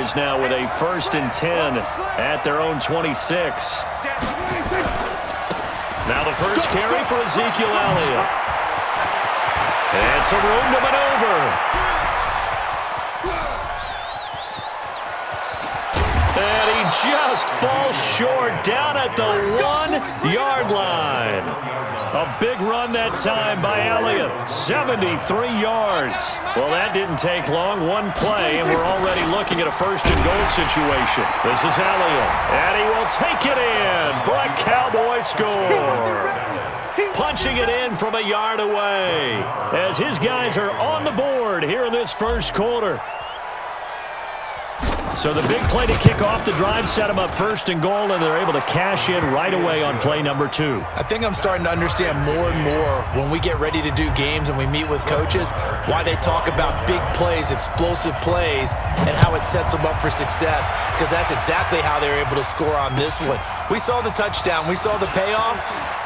Cowboys now with a 1st and 10 at their own 26. Now the first carry for Ezekiel Elliott. And some room to maneuver. And he just falls short down at the 1-yard line. A big run that time by Elliott. 73 yards. Well, that didn't take long. One play, and we're already looking at a 1st and goal situation. This is Elliott. And he will take it in for a Cowboy score. Punching it in from a yard away as his guys are on the board here in this first quarter. So the big play to kick off the drive set them up 1st and goal, and they're able to cash in right away on play number 2. I think I'm starting to understand more and more when we get ready to do games and we meet with coaches why they talk about big plays, explosive plays, and how it sets them up for success, because that's exactly how they were able to score on this one. We saw the touchdown. We saw the payoff.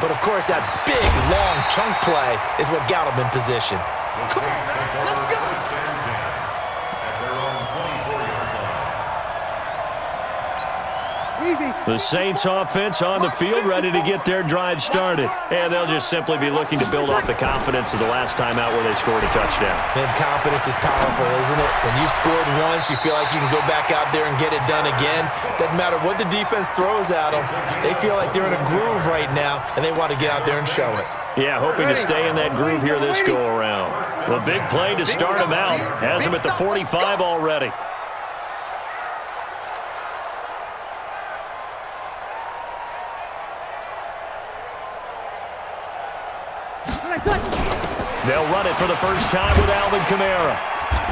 But, of course, that big, long chunk play is what got them in position. Come on, let's go. The Saints offense on the field ready to get their drive started. And they'll just simply be looking to build off the confidence of the last time out where they scored a touchdown. Man, confidence is powerful, isn't it? When you've scored once, you feel like you can go back out there and get it done again. Doesn't matter what the defense throws at them. They feel like they're in a groove right now, and they want to get out there and show it. Yeah, hoping to stay in that groove here this go-around. The big play to start him out has him at the 45 already. They'll run it for the first time with Alvin Kamara.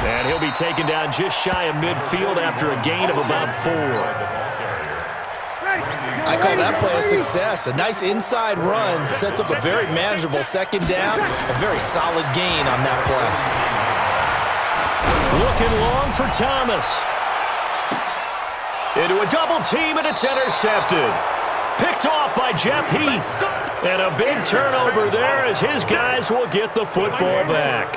And he'll be taken down just shy of midfield after a gain of about 4. I call that play a success. A nice inside run sets up a very manageable 2nd down. A very solid gain on that play. Looking long for Thomas. Into a double team, and it's intercepted. Picked off by Jeff Heath. And a big turnover there as his guys will get the football back.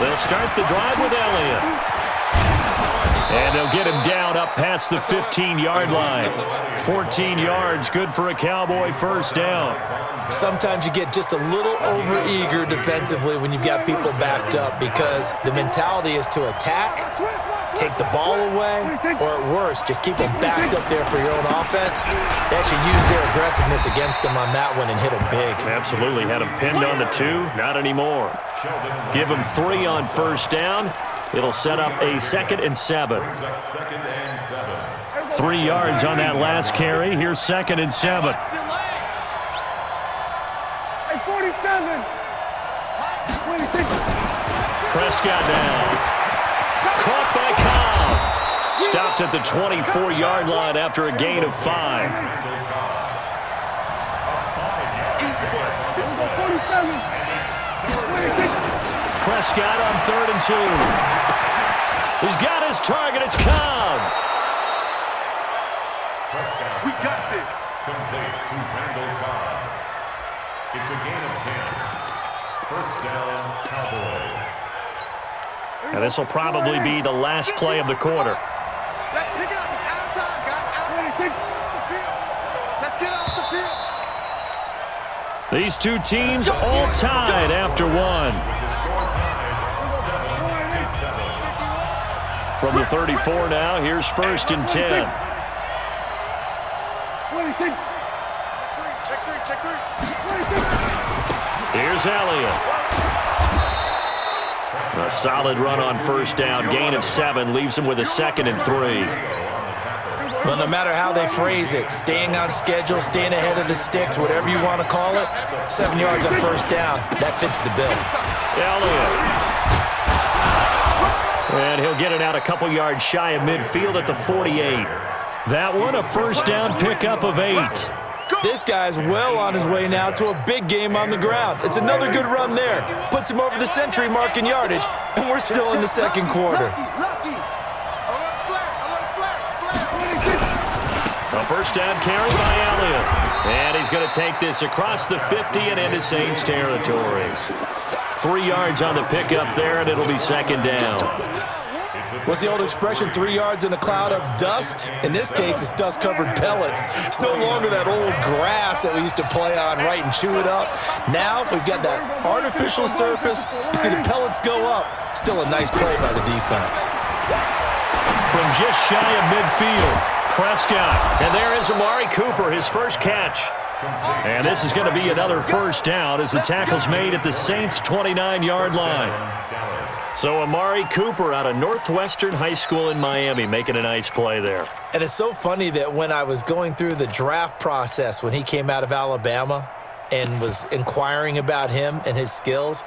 They'll start the drive with Elliott. And they'll get him down up past the 15-yard line. 14 yards, good for a Cowboy 1st down. Sometimes you get just a little over-eager defensively when you've got people backed up, because the mentality is to attack, take the ball away, or at worst, just keep them backed up there for your own offense. They actually used their aggressiveness against them on that one and hit them big. Absolutely. Had them pinned on the 2. Not anymore. Give them 3 on 1st down. It'll set up a 2nd and 7. 3 yards on that last carry. Here's 2nd and 7. Prescott now. Caught by Cobb. Stopped at the 24-yard line after a gain of 5. Prescott on 3rd and 2. He's got his target. It's Cobb. We got this. Complete to Randall Cobb. It's a gain of 10. 1st down, Cowboys. And this will probably be the last play of the quarter. Let's pick it up. It's out of time, guys. Out off the field. Let's get off the field. These two teams all tied after 1. From the 34 now, here's 1st and 10. Check three. Here's Elliott. A solid run on 1st down. Gain of 7 leaves him with a 2nd and 3. Well, no matter how they phrase it, staying on schedule, staying ahead of the sticks, whatever you want to call it, 7 yards on 1st down, that fits the bill. Elliott. And he'll get it out a couple yards shy of midfield at the 48. That one, a 1st down pickup of 8. This guy's well on his way now to a big game on the ground. It's another good run there. Puts him over the century mark in yardage, and we're still in the 2nd quarter. A 1st down carry by Elliott. And he's going to take this across the 50 and into Saints territory. 3 yards on the pickup there, and it'll be second down. What's the old expression, 3 yards in a cloud of dust? In this case, it's dust-covered pellets. It's no longer that old grass that we used to play on, right, and chew it up. Now we've got that artificial surface. You see the pellets go up. Still a nice play by the defense. From just shy of midfield, Prescott. And there is Amari Cooper, his first catch. And this is going to be another first down as the tackle's made at the Saints' 29-yard line. So Amari Cooper out of Northwestern High School in Miami making a nice play there. And it's so funny that when I was going through the draft process when he came out of Alabama and was inquiring about him and his skills,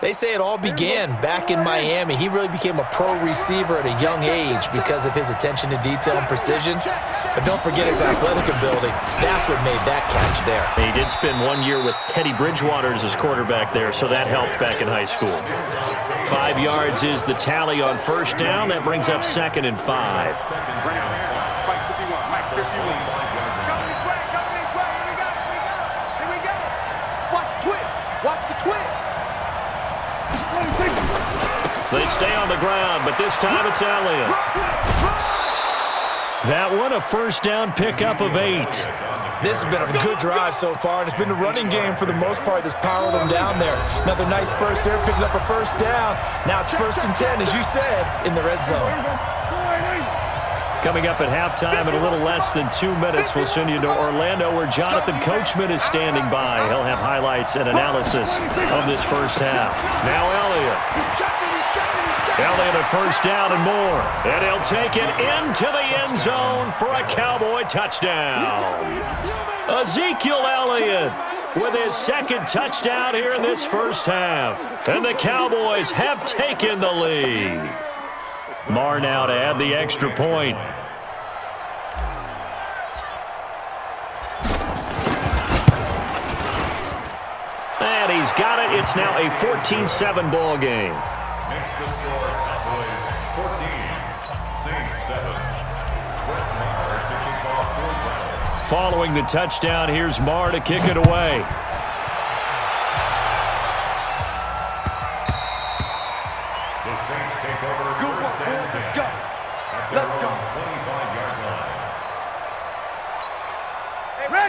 they say it all began back in Miami. He really became a pro receiver at a young age because of his attention to detail and precision. But don't forget his athletic ability. That's what made that catch there. He did spend 1 year with Teddy Bridgewater as his quarterback there, so that helped back in high school. 5 yards is the tally on first down. That brings up 2nd and 5. They stay on the ground, but this time it's Elliott. That one a first down pickup of 8. This has been a good drive so far, and it's been a running game for the most part that's powered them down there. Another nice burst there, picking up a first down. Now it's 1st and 10, as you said, in the red zone. Coming up at halftime in a little less than 2 minutes, we'll send you to Orlando where Jonathan Coachman is standing by. He'll have highlights and analysis of this first half. Now Elliott. Elliott a first down and more. And he'll take it into the end zone for a Cowboy touchdown. Ezekiel Elliott with his 2nd touchdown here in this first half. And the Cowboys have taken the lead. Marr now to add the extra point. And he's got it. It's now a 14-7 ball game. Makes the score Cowboys 14, Saints 7. Brett Maher to kick off 4 down. Following the touchdown, here's Marr to kick it away. The Saints take over first and 10. Let's go. Let's go. 25-yard line.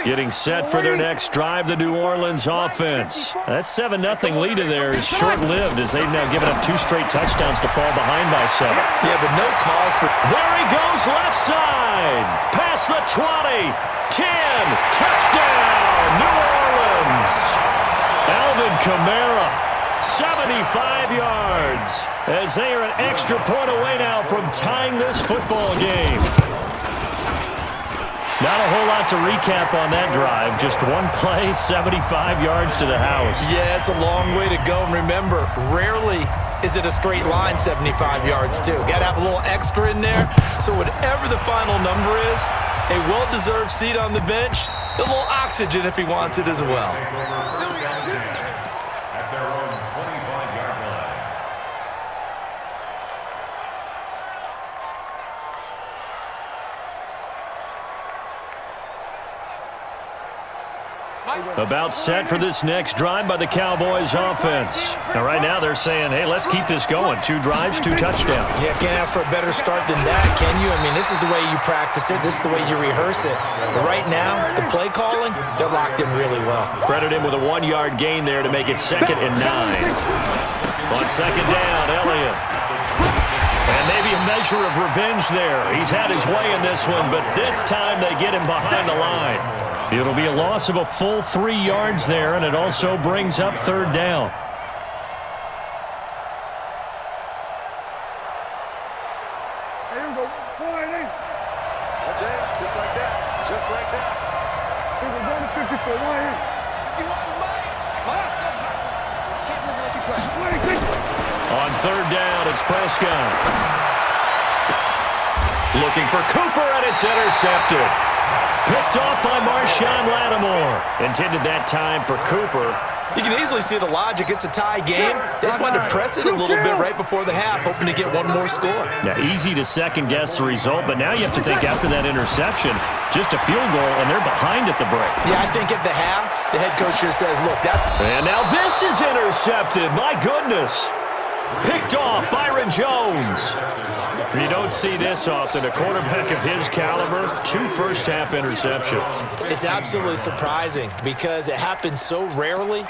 Getting set for their next drive, the New Orleans offense. That 7-0 lead in there is short-lived as they've now given up 2 straight touchdowns to fall behind by 7. Yeah, but no cause for... There he goes left side. Past the 20. 10. Touchdown, New Orleans. Alvin Kamara, 75 yards. As they are an extra point away now from tying this football game. Not a whole lot to recap on that drive. Just one play, 75 yards to the house. Yeah, it's a long way to go. And remember, rarely is it a straight line 75 yards, too. Got to have a little extra in there. So whatever the final number is, a well-deserved seat on the bench, a little oxygen if he wants it as well. At their own 25-yard line. About set for this next drive by the Cowboys offense. Now right now they're saying, hey, let's keep this going. 2 drives, 2 touchdowns. Yeah, can't ask for a better start than that, can you? I mean, this is the way you practice it. This is the way you rehearse it. But right now, the play calling, they're locked in really well. Credit him with a 1-yard gain there to make it 2nd and 9. On 2nd down, Elliott. And maybe a measure of revenge there. He's had his way in this one, but this time they get him behind the line. It'll be a loss of a full 3 yards there, and it also brings up 3rd down. Here we go. All day, just like that. Just like that. Here we go to 50 for 1 here. 51, Mike. Awesome. Can't believe that you play. On 3rd down, it's Prescott. Looking for Cooper, and it's intercepted. Picked off by Marshawn Lattimore. Intended that time for Cooper. You can easily see the logic. It's a tie game. They just wanted to press it a little bit right before the half, hoping to get one more score. Yeah, easy to second-guess the result, but now you have to think after that interception, just a field goal, and they're behind at the break. Yeah, I think at the half, the head coach just says, look, that's... And now this is intercepted. My goodness. Picked off Byron Jones. You don't see this often. A quarterback of his caliber, 2 first-half interceptions. It's absolutely surprising because it happens so rarely.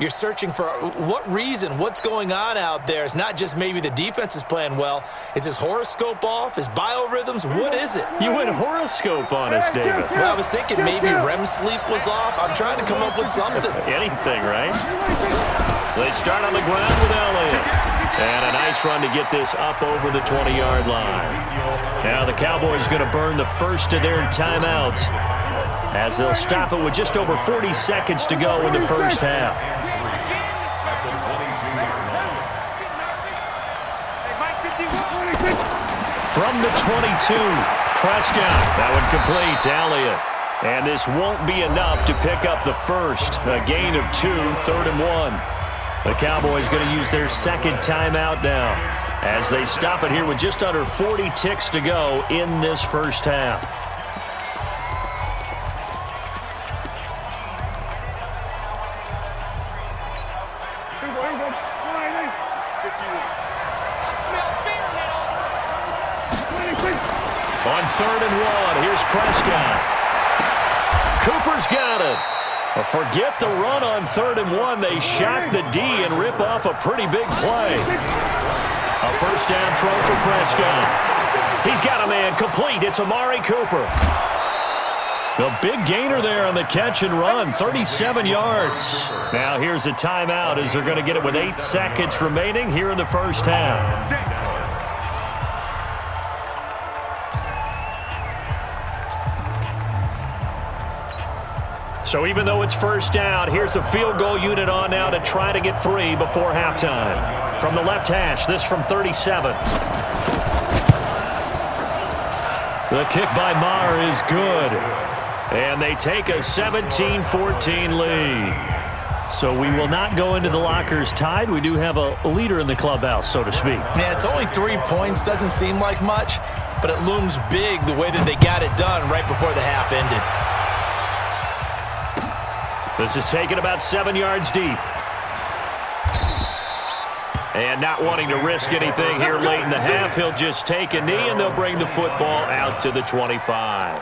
You're searching for what reason, what's going on out there. It's not just maybe the defense is playing well. Is his horoscope off? His biorhythms? What is it? You went horoscope on us, David. Well, I was thinking maybe REM sleep was off. I'm trying to come up with something. Anything, right? They start on the ground with Elliott. And a nice run to get this up over the 20-yard line. Now the Cowboys going to burn the first of their timeouts as they'll stop it with just over 40 seconds to go in the first half. From the 22, Prescott. That would complete to Elliott. And this won't be enough to pick up the first. A gain of 2, 3rd and 1. The Cowboys going to use their second timeout now as they stop it here with just under 40 ticks to go in this first half. On 3rd and 1, here's Prescott. Cooper's got it. Well, forget the run on 3rd and 1. They shock the D and rip off a pretty big play. A first down throw for Prescott. He's got a man complete. It's Amari Cooper. The big gainer there on the catch and run, 37 yards. Now here's a timeout as they're going to get it with 8 seconds remaining here in the first half. So even though it's first down, here's the field goal unit on now to try to get 3 before halftime. From the left hash, this from 37. The kick by Maher is good. And they take a 17-14 lead. So we will not go into the lockers tied. We do have a leader in the clubhouse, so to speak. Yeah, it's only 3 points. Doesn't seem like much, but it looms big the way that they got it done right before the half ended. This is taken about 7 yards deep. And not wanting to risk anything here late in the half, he'll just take a knee, and they'll bring the football out to the 25.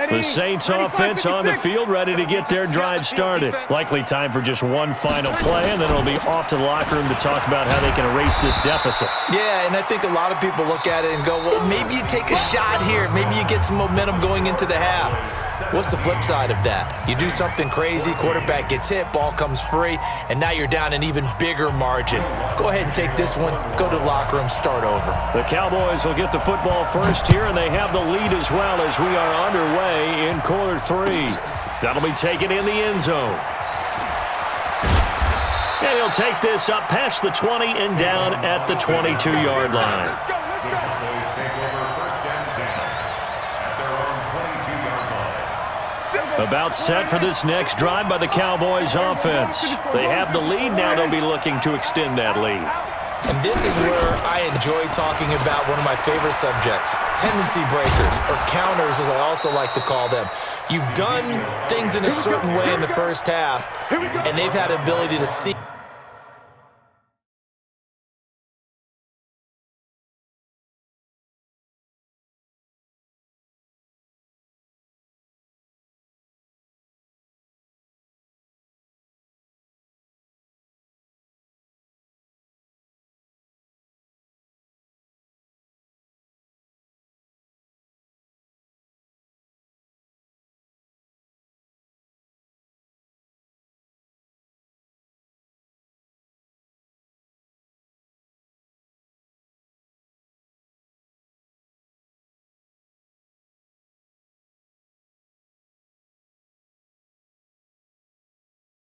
The Saints offense on the field, ready to get their drive started. Likely time for just one final play, and then it'll be off to the locker room to talk about how they can erase this deficit. Yeah, and I think a lot of people look at it and go, well, maybe you take a shot here. Maybe you get some momentum going into the half. What's the flip side of that? You do something crazy, quarterback gets hit, ball comes free, and now you're down an even bigger margin. Go ahead and take this one, go to the locker room, start over. The Cowboys will get the football first here, and they have the lead as well as we are underway in quarter 3. That'll be taken in the end zone. And he'll take this up past the 20 and down at the 22-yard line. About set for this next drive by the Cowboys offense. They have the lead. Now they'll be looking to extend that lead. And this is where I enjoy talking about one of my favorite subjects, tendency breakers, or counters as I also like to call them. You've done things in a certain way in the first half, and they've had the ability to see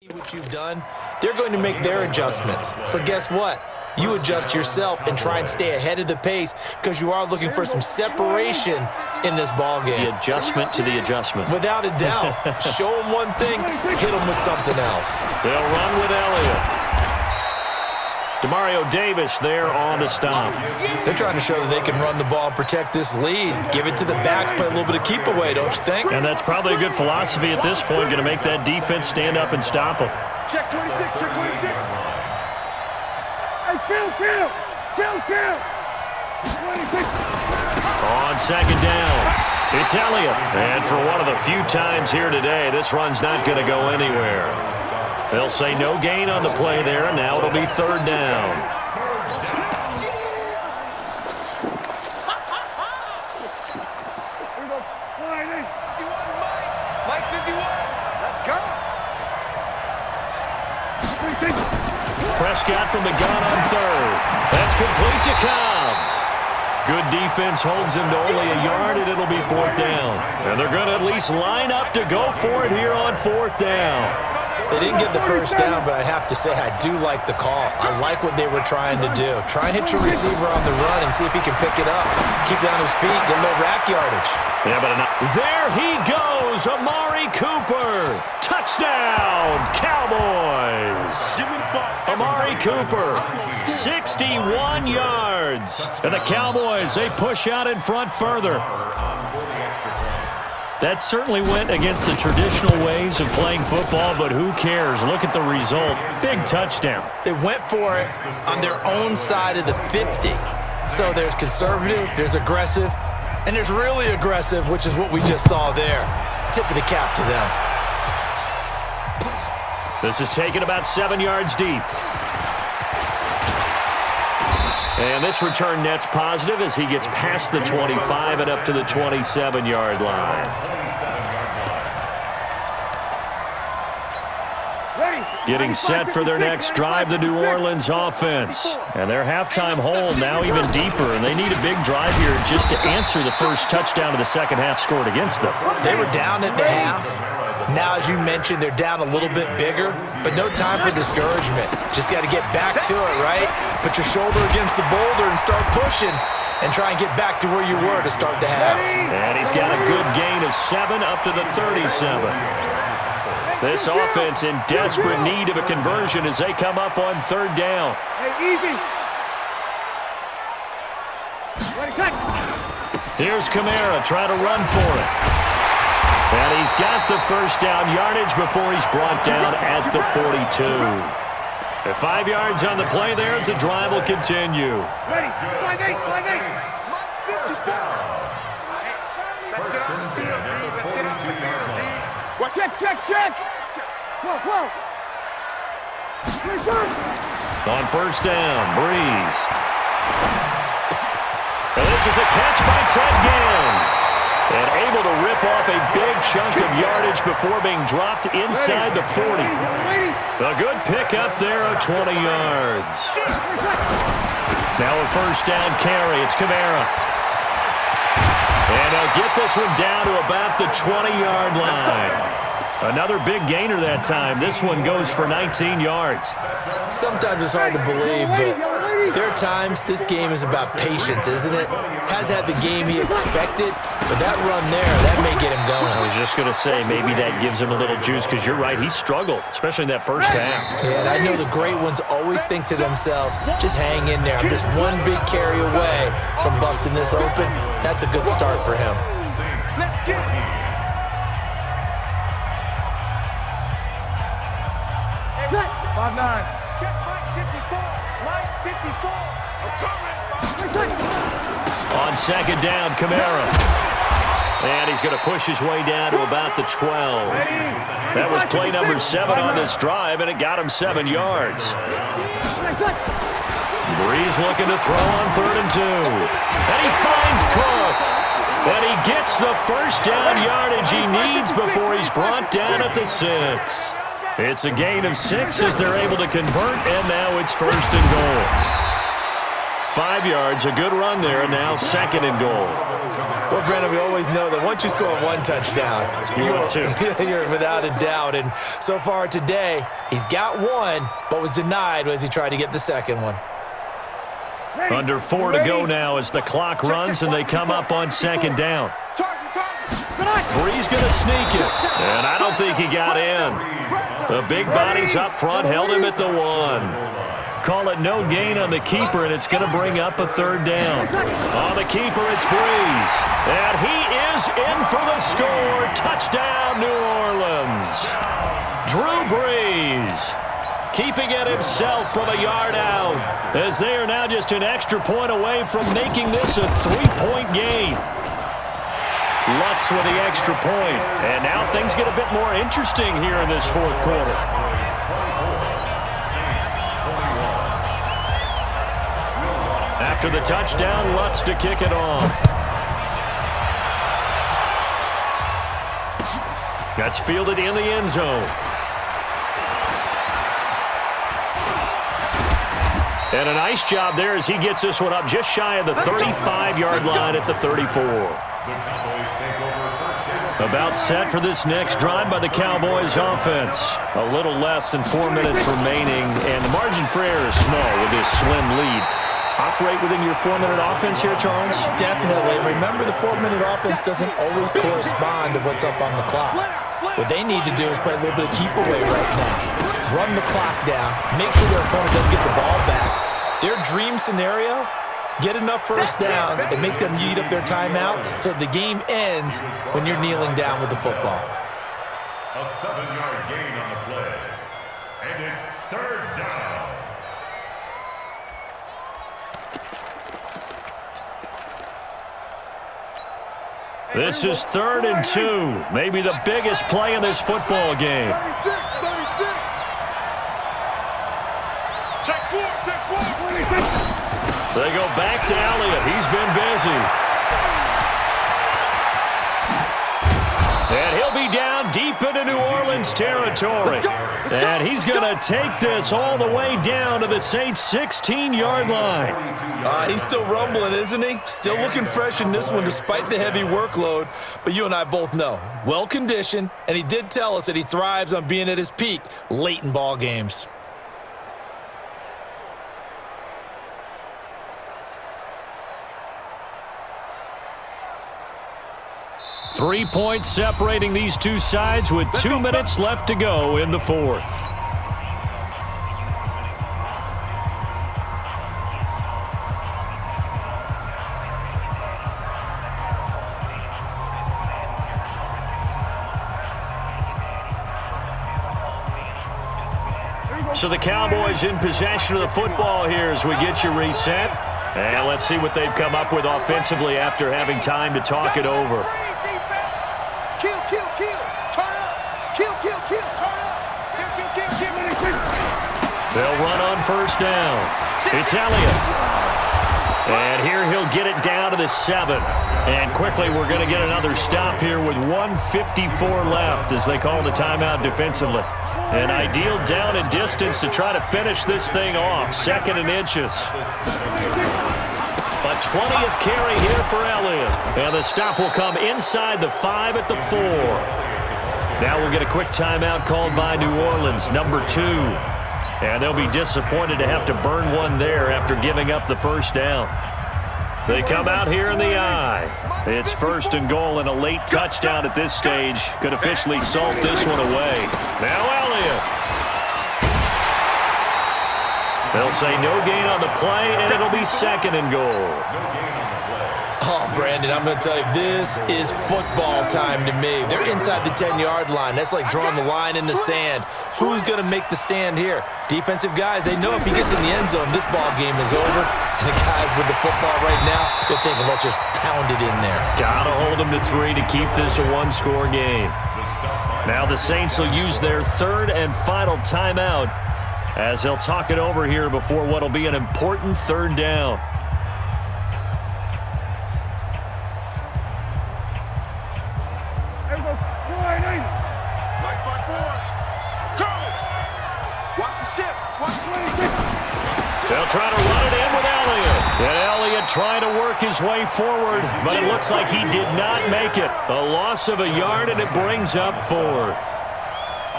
What you've done, they're going to make their adjustments. So guess what? You adjust yourself and try and stay ahead of the pace because you are looking for some separation in this ball game. The adjustment to the adjustment. Without a doubt. Show them one thing, hit them with something else. They'll run with Elliott. Demario Davis there on the stop. They're trying to show that they can run the ball and protect this lead. Give it to the backs, play a little bit of keep away, don't you think? And that's probably a good philosophy at this point, going to make that defense stand up and stop them. Check 26, check 26. Hey, kill. 26. On second down, it's Elliott. And for one of the few times here today, this run's not going to go anywhere. They'll say no gain on the play there, and now it'll be third down. Here we go. Mike 51. Let's go. Prescott from the gun on third. That's complete to Cobb. Good defense holds him to only a yard, and it'll be fourth down. And they're going to at least line up to go for it here on fourth down. They didn't get the first down, but I have to say I do like the call. I like what they were trying to do. Try and hit your receiver on the run and see if he can pick it up. Keep it on his feet, get a little rack yardage. Yeah, but there he goes, Amari Cooper. Touchdown, Cowboys. Amari Cooper, 61 yards. And the Cowboys, they push out in front further. That certainly went against the traditional ways of playing football, but who cares? Look at the result. Big touchdown. They went for it on their own side of the 50. So there's conservative, there's aggressive, and there's really aggressive, which is what we just saw there. Tip of the cap to them. This is taken about 7 yards deep. And this return net's positive as he gets past the 25 and up to the 27-yard line. Getting set for their next drive, the New Orleans offense. And their halftime hole now even deeper, and they need a big drive here just to answer the first touchdown of the second half scored against them. They were down at the half. Now, as you mentioned, they're down a little bit bigger, but no time for discouragement. Just got to get back to it, right? Put your shoulder against the boulder and start pushing and try and get back to where you were to start the half. And he's got a good gain of 7 up to the 37. This offense in desperate need of a conversion as they come up on third down. Hey, easy. Here's Kamara trying to run for it. And he's got the first down yardage before he's brought down at the 42. At 5 yards on the play there as the drive will continue. Ready. 5-8. Let's get off the field, D. Let's get off the field, D. Well, check. Whoa. On first down, Breeze. And this is a catch by Ted Ginn. And able to rip off a big chunk of yardage before being dropped inside the 40. A good pickup there of 20 yards. Now a first down carry. It's Kamara. And they'll get this one down to about the 20-yard line. Another big gainer that time. This one goes for 19 yards. Sometimes it's hard to believe, but there are times this game is about patience, isn't it? Has had the game he expected, but that run there, that may get him going. I was just going to say, maybe that gives him a little juice, because you're right, he struggled, especially in that first half. Yeah, and I know the great ones always think to themselves, just hang in there. I'm just one big carry away from busting this open. That's a good start for him. Let's get it. 5-9. Check Mike 54. Mike 54. I'm coming. On second down, Kamara. And he's going to push his way down to about the 12. That was play number 7 on this drive, and it got him 7 yards. Breeze looking to throw on 3rd and 2. And he finds Cook. And he gets the first down yardage he needs before he's brought down at the 6. It's a gain of 6 as they're able to convert, and now it's 1st and goal. 5 yards. A good run there. Now 2nd and goal. Well, Brandon, we always know that once you score one touchdown, you're without a doubt. And so far today, he's got one, but was denied as he tried to get the second one. Under 4 to go now as the clock runs and they come up on 2nd down. Bree's going to sneak it, and I don't think he got in. The big bodies up front held him at the 1. Call it no gain on the keeper, and it's going to bring up a 3rd down. On the keeper, it's Breeze. And he is in for the score. Touchdown, New Orleans. Drew Brees keeping it himself from a yard out, as they are now just an extra point away from making this a 3-point game. Lutz with the extra point, and now things get a bit more interesting here in this 4th quarter. After the touchdown, Lutz to kick it off. That's fielded in the end zone. And a nice job there as he gets this one up just shy of the 35-yard line at the 34. About set for this next drive by the Cowboys offense. A little less than 4 minutes remaining, and the margin for error is small with this slim lead. Operate within your 4-minute offense here, Charles? Definitely. Remember, the 4-minute offense doesn't always correspond to what's up on the clock. What they need to do is play a little bit of keep away right now. Run the clock down. Make sure their opponent doesn't get the ball back. Their dream scenario, get enough first downs and make them eat up their timeouts so the game ends when you're kneeling down with the football. A 7-yard gain on the play. And it's 3rd down. This is 3rd and 2. Maybe the biggest play in this football game. 36. Check 4. They go back to Elliott. He's been busy. And he'll be down deep into New Orleans territory. And he's going to take this all the way down to the Saints' 16-yard line. He's still rumbling, isn't he? Still looking fresh in this one despite the heavy workload. But you and I both know, well-conditioned, and he did tell us that he thrives on being at his peak late in ball games. Three points separating these two sides with 2 minutes left to go in the 4th. So the Cowboys in possession of the football here as we get you reset. And let's see what they've come up with offensively after having time to talk it over. They'll run on first down. It's Elliott. And here he'll get it down to the 7. And quickly we're going to get another stop here with 1:54 left as they call the timeout defensively. An ideal down and distance to try to finish this thing off. 2nd and inches. A 20th carry here for Elliott. And the stop will come inside the 5 at the 4. Now we'll get a quick timeout called by New Orleans, number 2. And they'll be disappointed to have to burn one there after giving up the first down. They come out here in the eye. It's 1st and goal, and a late touchdown at this stage could officially salt this one away. Now Elliott. They'll say no gain on the play, and it'll be 2nd and goal. Oh, Brandon, I'm going to tell you, this is football time to me. They're inside the 10-yard line. That's like drawing the line in the sand. Who's going to make the stand here? Defensive guys, they know if he gets in the end zone, this ball game is over. And the guys with the football right now, they're thinking, let's just pound it in there. Got to hold them to 3 to keep this a one-score game. Now the Saints will use their 3rd and final timeout as they'll talk it over here before what will be an important 3rd down. They'll try to run it in with Elliott. And Elliott trying to work his way forward, but it looks like he did not make it. A loss of a yard, and it brings up 4th.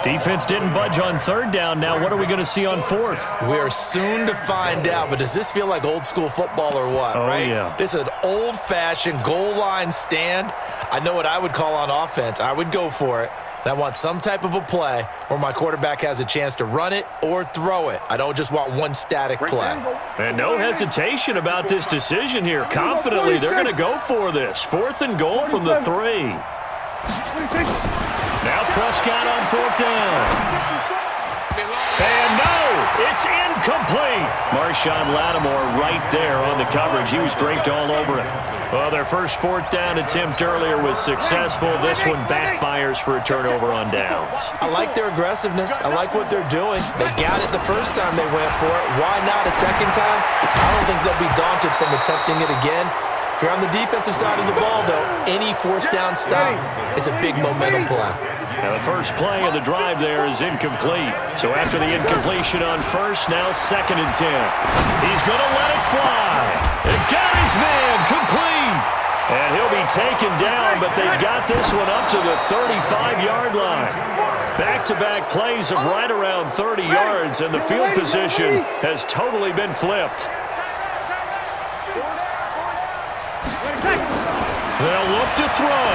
Defense didn't budge on 3rd down. Now what are we going to see on 4th? We are soon to find out, but does this feel like old school football or what, right? Yeah. This is an old-fashioned goal line stand. I know what I would call on offense. I would go for it. And I want some type of a play where my quarterback has a chance to run it or throw it. I don't just want one static play. And no hesitation about this decision here. Confidently, they're going to go for this. 4th and goal from the 3. Now Prescott on 4th down. And no, it's incomplete. Marshawn Lattimore right there on the coverage. He was draped all over it. Well, their first 4th down attempt earlier was successful. This one backfires for a turnover on downs. I like their aggressiveness. I like what they're doing. They got it the first time they went for it. Why not a second time? I don't think they'll be daunted from attempting it again. If you're on the defensive side of the ball, though, any 4th down stop is a big momentum play. Now the first play of the drive there is incomplete. So after the incompletion on 1st, now 2nd and 10. He's going to let it fly. And got his man complete. And he'll be taken down, but they got this one up to the 35-yard line. Back-to-back plays of right around 30 yards, and the field position has totally been flipped. They'll look to throw.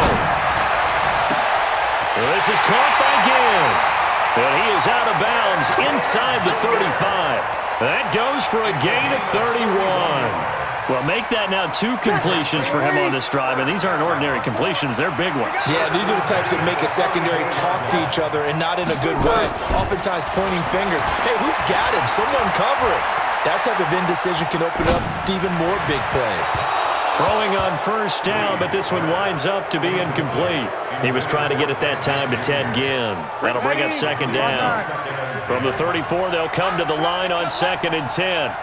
This is caught by Gill. And he is out of bounds inside the 35. That goes for a gain of 31. Well, make that now 2 completions for him on this drive, and these aren't ordinary completions. They're big ones. Yeah, these are the types that make a secondary talk to each other and not in a good way. Oftentimes pointing fingers. Hey, who's got him? Someone cover it. That type of indecision can open up even more big plays. Throwing on 1st down, but this one winds up to be incomplete. He was trying to get it that time to Ted Ginn. That'll bring up 2nd down. From the 34, they'll come to the line on 2nd and 10.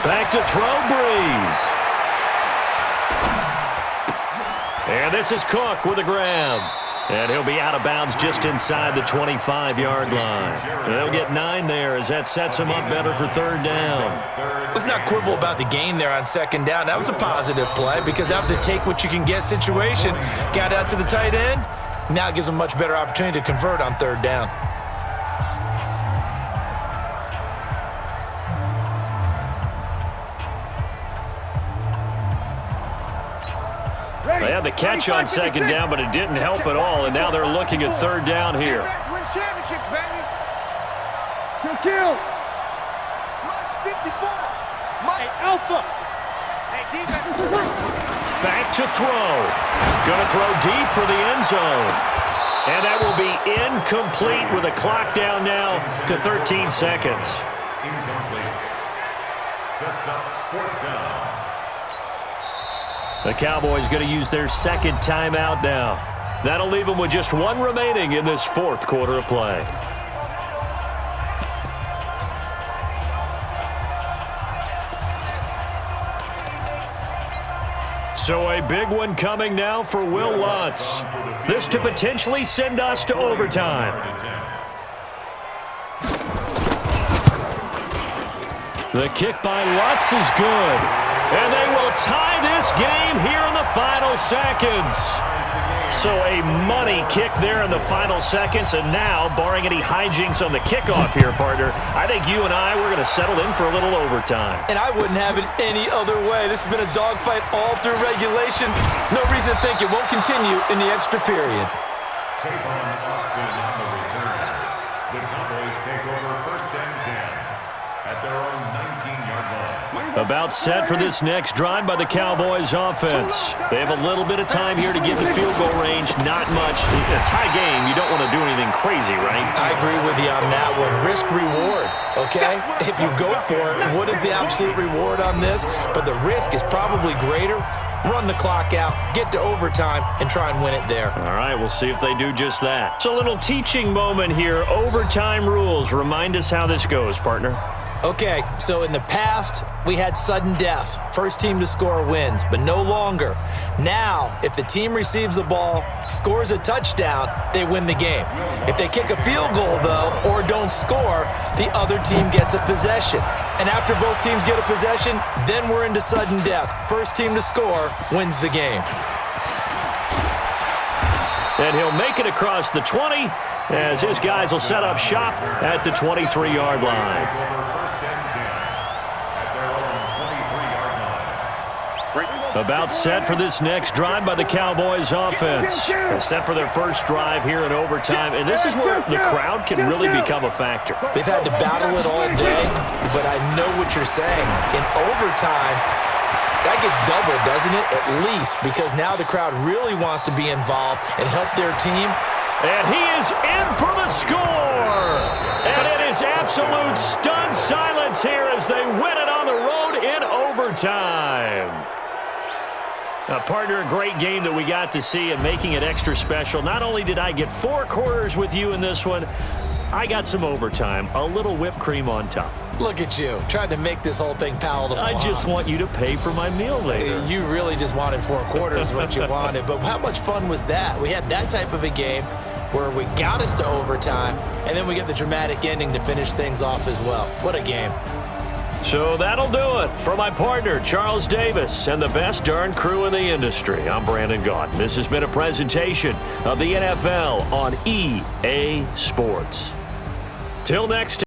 Back to throw, Breeze. And this is Cook with a grab. And he'll be out of bounds just inside the 25-yard line. They'll get 9 there as that sets him up better for 3rd down. Let's not quibble about the gain there on 2nd down. That was a positive play because that was a take-what-you-can-get situation. Got out to the tight end. Now it gives them a much better opportunity to convert on 3rd down. They had the catch on 2nd down, but it didn't help at all, and now they're looking at 3rd down here. Wins championships, baby. Kill. Mike 54. Mike Alpha. Hey, defense. Back to throw. Going to throw deep for the end zone. And that will be incomplete with a clock down now to 13 seconds. Incomplete. Sets up 4th down. The Cowboys going to use their 2nd timeout now. That'll leave them with just 1 remaining in this 4th quarter of play. So a big one coming now for Will Lutz. This to potentially send us to overtime. The kick by Lutz is good. And they will tie this game here in the final seconds. So a money kick there in the final seconds. And now, barring any hijinks on the kickoff here, partner, I think you and I, we're going to settle in for a little overtime. And I wouldn't have it any other way. This has been a dogfight all through regulation. No reason to think it won't continue in the extra period. Tavon Austin on the return. The Cowboys take over 1st and 10 at their own 19-yard line. About set for this next drive by the Cowboys offense. They have a little bit of time here to get the field goal range. Not much. A tie game, you don't want to do anything crazy, right? I agree with you on that one. Risk-reward, okay? If you go for it, what is the absolute reward on this? But the risk is probably greater. Run the clock out, get to overtime, and try and win it there. All right, we'll see if they do just that. So a little teaching moment here. Overtime rules. Remind us how this goes, partner. Okay, so in the past, we had sudden death. First team to score wins, but no longer. Now, if the team receives the ball, scores a touchdown, they win the game. If they kick a field goal, though, or don't score, the other team gets a possession. And after both teams get a possession, then we're into sudden death. First team to score wins the game. And he'll make it across the 20 as his guys will set up shop at the 23-yard line. About set for this next drive by the Cowboys offense. They're set for their first drive here in overtime, and this is where the crowd can really become a factor. They've had to battle it all day, but I know what you're saying. In overtime, that gets doubled, doesn't it? At least, because now the crowd really wants to be involved and help their team. And he is in for the score. And it is absolute stunned silence here as they win it on the road in overtime. Now, partner, a great game that we got to see and making it extra special. Not only did I get 4 quarters with you in this one, I got some overtime, a little whipped cream on top. Look at you, trying to make this whole thing palatable. I just want you to pay for my meal later. You really just wanted 4 quarters, what you wanted. But how much fun was that? We had that type of a game where we got us to overtime, and then we get the dramatic ending to finish things off as well. What a game. So that'll do it for my partner, Charles Davis, and the best darn crew in the industry. I'm Brandon Gaudin. This has been a presentation of the NFL on EA Sports. Till next time.